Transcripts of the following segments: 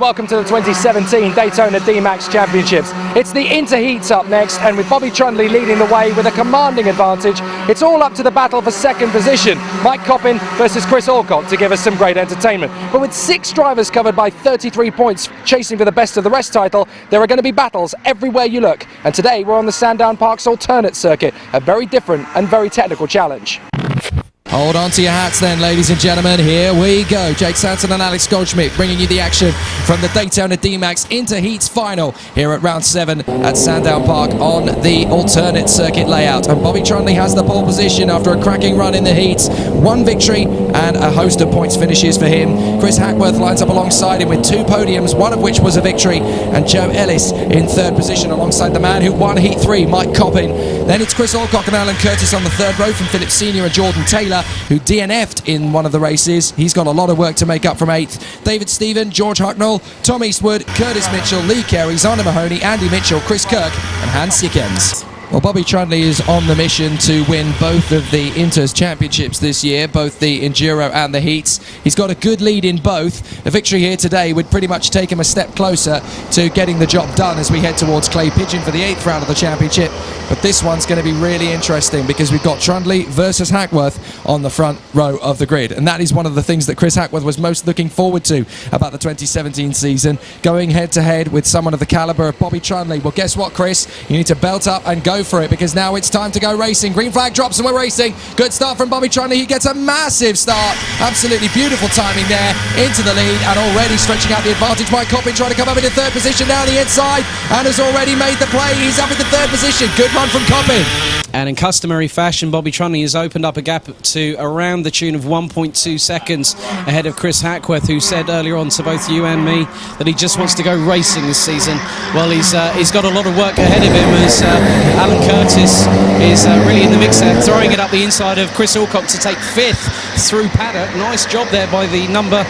welcome to the 2017 Daytona DMAX Championships. It's the Interheats up next, and with Bobby Trundley leading the way with a commanding advantage, it's all up to the battle for second position. Mike Coppin versus Chris Alcock to give us some great entertainment. But with 6 drivers covered by 33 points chasing for the best of the rest title, there are going to be battles everywhere you look. And today we're on the Sandown Park's alternate circuit, a very different and very technical challenge. Hold on to your hats then, ladies and gentlemen. Here we go. Jake Sanson and Alex Goldschmidt bringing you the action from the Daytona DMAX Interheats final here at round 7 at Sandown Park on the alternate circuit layout. And Bobby Trundley has the pole position after a cracking run in the heats. 1 victory and a host of points finishes for him. Chris Hackworth lines up alongside him with 2 podiums, one of which was a victory. And Joe Ellis in 3rd position alongside the man who won Heat 3, Mike Coppin. Then it's Chris Alcock and Alan Curtis on the 3rd row from Philip Senior and Jordan Taylor, who DNF'd in one of the races. He's got a lot of work to make up from 8th. David Stephen, George Hucknall, Tom Eastwood, Curtis Mitchell, Lee Carey, Zander Mahoney, Andy Mitchell, Chris Kirk and Hans Sickens. Well, Bobby Trundley is on the mission to win both of the Inters Championships this year, both the Enduro and the Heats. He's got a good lead in both. A victory here today would pretty much take him a step closer to getting the job done as we head towards Clay Pigeon for the 8th round of the championship. But this one's going to be really interesting because we've got Trundley versus Hackworth on the front row of the grid. And that is one of the things that Chris Hackworth was most looking forward to about the 2017 season, going head-to-head with someone of the calibre of Bobby Trundley. Well, guess what, Chris? You need to belt up and go for it, because now it's time to go racing. Green flag drops and we're racing. Good start from Bobby Trundley. He gets a massive start. Absolutely beautiful timing there into the lead and already stretching out the advantage. Mike Coppin trying to come up into 3rd position down the inside and has already made the play. He's up into 3rd position. Good run from Coppin. And in customary fashion, Bobby Trundley has opened up a gap to around the tune of 1.2 seconds ahead of Chris Hackworth, who said earlier on to both you and me that he just wants to go racing this season. Well, he's got a lot of work ahead of him as Alan Curtis is really in the mix there, throwing it up the inside of Chris Alcock to take 5th through paddock. Nice job there by the number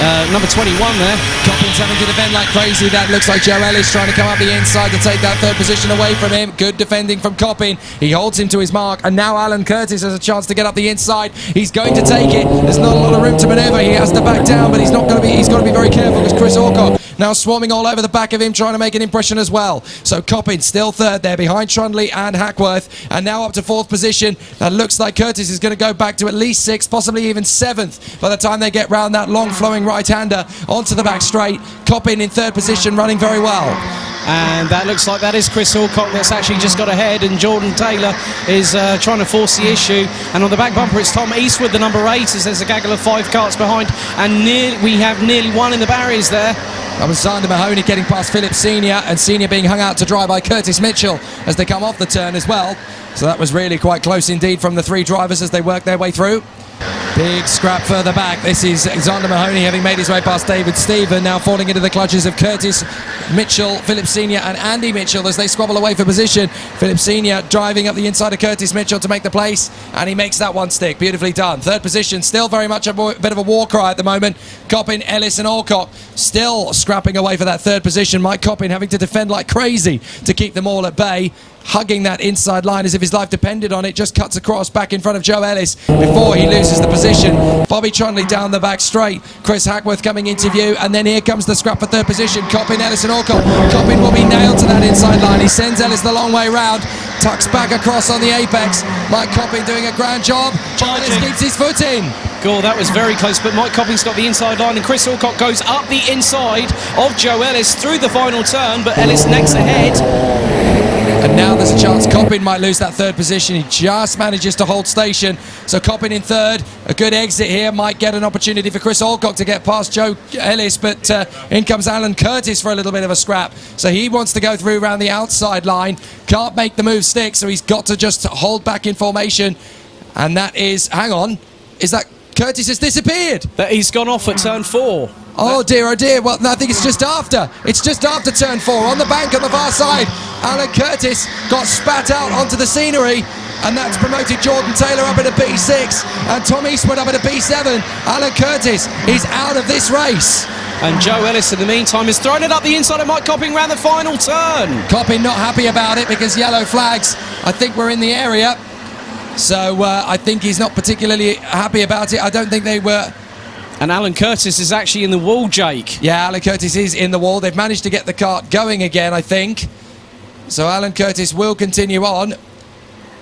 21 there. Coppin's having to defend like crazy. That looks like Joe Ellis trying to come up the inside to take that 3rd position away from him. Good defending from Coppin. He holds him to his mark, and now Alan Curtis has a chance to get up the inside. He's going to take it. There's not a lot of room to manoeuvre. He has to back down, but he's got to be very careful because Chris Alcock now swarming all over the back of him, trying to make an impression as well. So Coppin still 3rd there behind Trundley and Hackworth, and now up to 4th position. That looks like Curtis is going to go back to at least 6th, possibly even 7th by the time they get round that long flowing right-hander onto the back straight. Coppin in 3rd position, running very well. And that looks like that is Chris Alcock that's actually just got ahead, and Jordan Taylor is trying to force the issue. And on the back bumper it's Tom Eastwood, the number 8, as there's a gaggle of 5 carts behind, and we have nearly 1 in the barriers there. That was Zander Mahoney getting past Philip Senior, and Senior being hung out to dry by Curtis Mitchell as they come off the turn as well. So that was really quite close indeed from the 3 drivers as they work their way through. Big scrap further back. This is Zander Mahoney having made his way past David Stephen, now falling into the clutches of Curtis Mitchell, Philip Senior and Andy Mitchell as they squabble away for position. Philip Senior driving up the inside of Curtis Mitchell to make the place, and he makes that one stick. Beautifully done. 3rd position, still very much a bit of a war cry at the moment. Coppin, Ellis and Alcock still scrapping away for that 3rd position. Mike Coppin having to defend like crazy to keep them all at bay, hugging that inside line as if his life depended on it. Just cuts across back in front of Joe Ellis before he loses the position. Bobby Trundley down the back straight. Chris Hackworth coming into view, and then here comes the scrap for 3rd position. Coppin, Ellis and Alcock. Coppin will be nailed to that inside line. He sends Ellis the long way round, tucks back across on the apex. Mike Coppin doing a grand job. Joe Ellis keeps his foot in. God, that was very close, but Mike Coppin's got the inside line, and Chris Alcock goes up the inside of Joe Ellis through the final turn, but Ellis next ahead. And now there's a chance Coppin might lose that 3rd position. He just manages to hold station. So Coppin in 3rd. A good exit here. Might get an opportunity for Chris Alcock to get past Joe Ellis, but in comes Alan Curtis for a little bit of a scrap. So he wants to go through around the outside line. Can't make the move stick, so he's got to just hold back in formation. And that is, hang on, is that Curtis has disappeared? That he's gone off at turn 4. Oh dear, oh dear. Well, no, I think it's just after. It's just after turn 4 on the bank on the far side. Alan Curtis got spat out onto the scenery, and that's promoted Jordan Taylor up into B6 and Tom Eastwood up into B7. Alan Curtis is out of this race. And Joe Ellis in the meantime has thrown it up the inside of Mike Coppin round the final turn. Coppin not happy about it because yellow flags, I think, were in the area. So I think he's not particularly happy about it. I don't think they were And Alan Curtis is actually in the wall, Jake. Yeah, Alan Curtis is in the wall. They've managed to get the kart going again, I think. So Alan Curtis will continue on.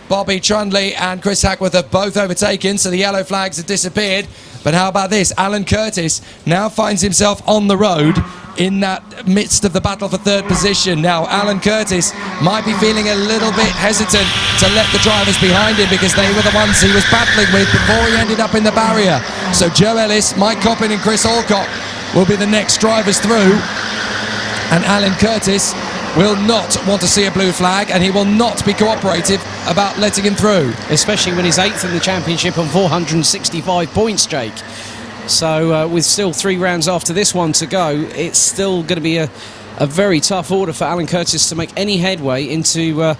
Bobby Trundley and Chris Hackworth have both overtaken, so the yellow flags have disappeared. But how about this? Alan Curtis now finds himself on the road in that midst of the battle for third position. Now, Alan Curtis might be feeling a little bit hesitant to let the drivers behind him because they were the ones he was battling with before he ended up in the barrier. So Joe Ellis, Mike Coppin and Chris Alcott will be the next drivers through. And Alan Curtis will not want to see a blue flag, and he will not be cooperative about letting him through. Especially when he's 8th in the championship on 465 points, Jake. So with still 3 rounds after this one to go, it's still going to be a very tough order for Alan Curtis to make any headway into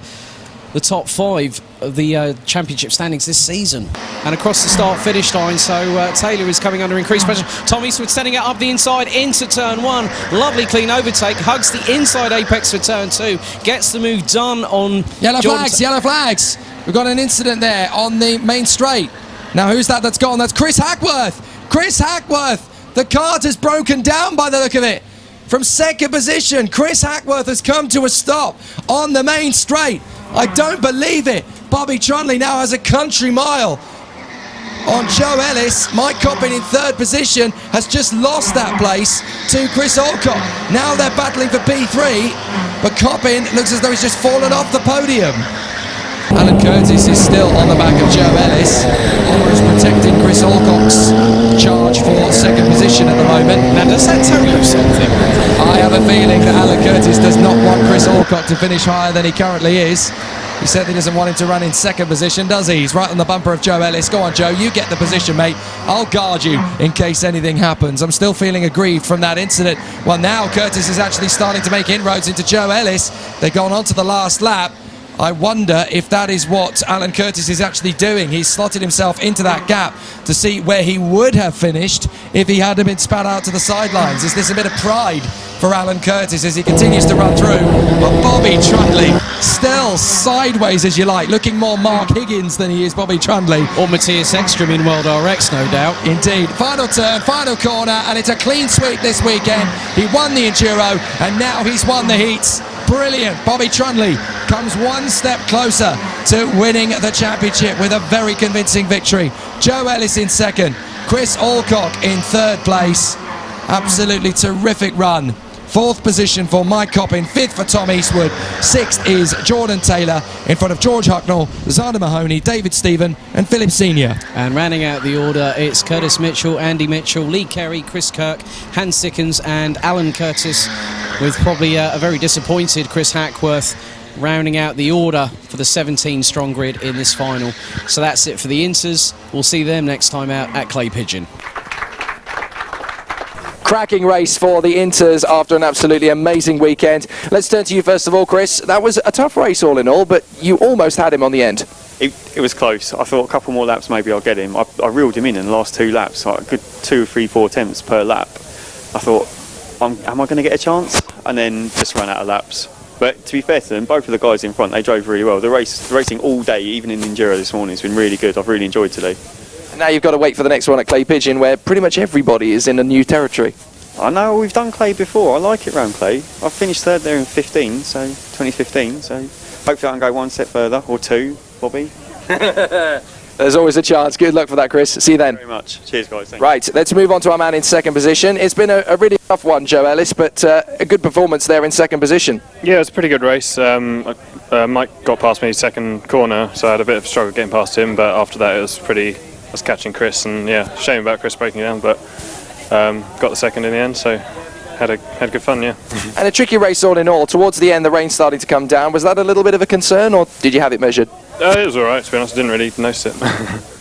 the top 5 of the championship standings this season. And across the start-finish line, so Taylor is coming under increased pressure. Tom Eastwood setting it up the inside into turn 1. Lovely clean overtake, hugs the inside apex for turn 2, gets the move done on... Yellow flags. We've got an incident there on the main straight. Now who's that's gone? That's Chris Hackworth. Chris Hackworth. The kart has broken down by the look of it. From second position, Chris Hackworth has come to a stop on the main straight. I don't believe it. Bobby Trundley now has a country mile on Joe Ellis. Mike Coppin in third position has just lost that place to Chris Alcott. Now they're battling for P3, but Coppin looks as though he's just fallen off the podium. Alan Curtis is still on the back of Joe Ellis, almost protecting Chris Alcott's charge for second position at the moment. Now, does that tell you something? I have a feeling that Alan Curtis does not want Chris Alcott to finish higher than he currently is. He certainly doesn't want him to run in second position, does he? He's right on the bumper of Joe Ellis. Go on, Joe, you get the position, mate. I'll guard you in case anything happens. I'm still feeling aggrieved from that incident. Well, now Curtis is actually starting to make inroads into Joe Ellis. They've gone on to the last lap. I wonder if that is what Alan Curtis is actually doing. He's slotted himself into that gap to see where he would have finished if he hadn't been spat out to the sidelines. Is this a bit of pride for Alan Curtis as he continues to run through? But Bobby Trundley still sideways, as you like, looking more Mark Higgins than he is Bobby Trundley. Or Matthias Ekstrom in World RX, no doubt. Indeed. Final turn, final corner, and it's a clean sweep this weekend. He won the Enduro, and now he's won the heats. Brilliant. Bobby Trundley comes one step closer to winning the championship with a very convincing victory. Joe Ellis in second, Chris Alcock in third place. Absolutely terrific run. Fourth position for Mike Coppin, fifth for Tom Eastwood, sixth is Jordan Taylor in front of George Hucknall, Zana Mahoney, David Stephen and Philip Senior. And rounding out the order, it's Curtis Mitchell, Andy Mitchell, Lee Kerry, Chris Kirk, Hans Sickens and Alan Curtis, with probably a very disappointed Chris Hackworth rounding out the order for the 17-strong grid in this final. So that's it for the Inters. We'll see them next time out at Clay Pigeon. Cracking race for the Inters after an absolutely amazing weekend. Let's turn to you first of all, Chris. That was a tough race all in all, but you almost had him on the end. It was close. I thought a couple more laps maybe I'll get him. I reeled him in the last 2 laps, like a good 2, 3, 4 attempts per lap. I thought, am I going to get a chance? And then just ran out of laps. But to be fair to them, both of the guys in front, they drove really well. The racing all day, even in Enduro this morning, has been really good. I've really enjoyed today. Now you've got to wait for the next one at Clay Pigeon, where pretty much everybody is in a new territory. I know, we've done Clay before. I like it round Clay. I finished third there in 2015, so hopefully I can go 1 step further, or 2, Bobby. There's always a chance. Good luck for that, Chris. See you then. Thank you very much. Cheers, guys. Thank right, let's move on to our man in second position. It's been a really tough one, Joe Ellis, but a good performance there in second position. Yeah, it was a pretty good race. Mike got past me second corner, so I had a bit of a struggle getting past him, but after that I was catching Chris, and yeah, shame about Chris breaking down, but got the second in the end, so had good fun, yeah. And a tricky race all in all. Towards the end, the rain starting to come down. Was that a little bit of a concern, or did you have it measured? It was all right, to be honest. I didn't really notice it.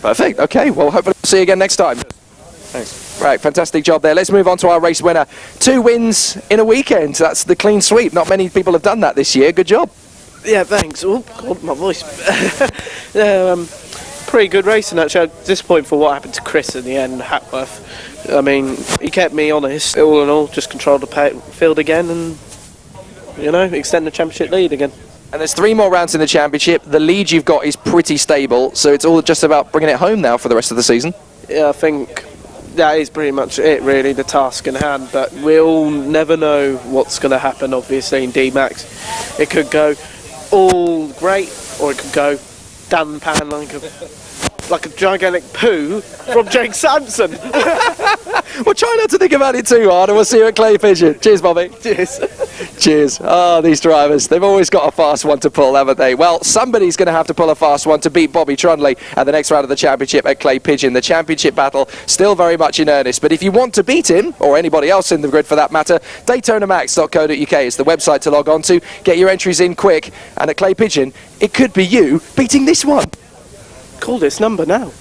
Perfect. Okay, well, hopefully we'll see you again next time. Thanks. Right, fantastic job there. Let's move on to our race winner. 2 wins in a weekend. That's the clean sweep. Not many people have done that this year. Good job. Yeah, thanks. Oh, God, my voice. Pretty good racing, actually. I'm disappointed for what happened to Chris in the end, Hackworth. I mean, he kept me honest. All in all, just controlled the field again and, extend the championship lead again. And there's 3 more rounds in the championship. The lead you've got is pretty stable, so it's all just about bringing it home now for the rest of the season. Yeah, I think that is pretty much it, really, the task in hand. But we'll never know what's going to happen, obviously, in DMAX. It could go all great, or it could go down the pan like a gigantic poo from Jake Sanson. Well, try not to think about it too hard, and we'll see you at Clay Pigeon. Cheers, Bobby. Cheers. Cheers. Oh, these drivers, they've always got a fast one to pull, haven't they? Well, somebody's going to have to pull a fast one to beat Bobby Trundley at the next round of the championship at Clay Pigeon. The championship battle still very much in earnest, but if you want to beat him, or anybody else in the grid for that matter, DaytonaMax.co.uk is the website to log on to. Get your entries in quick, and at Clay Pigeon, it could be you beating this one. Call this number now.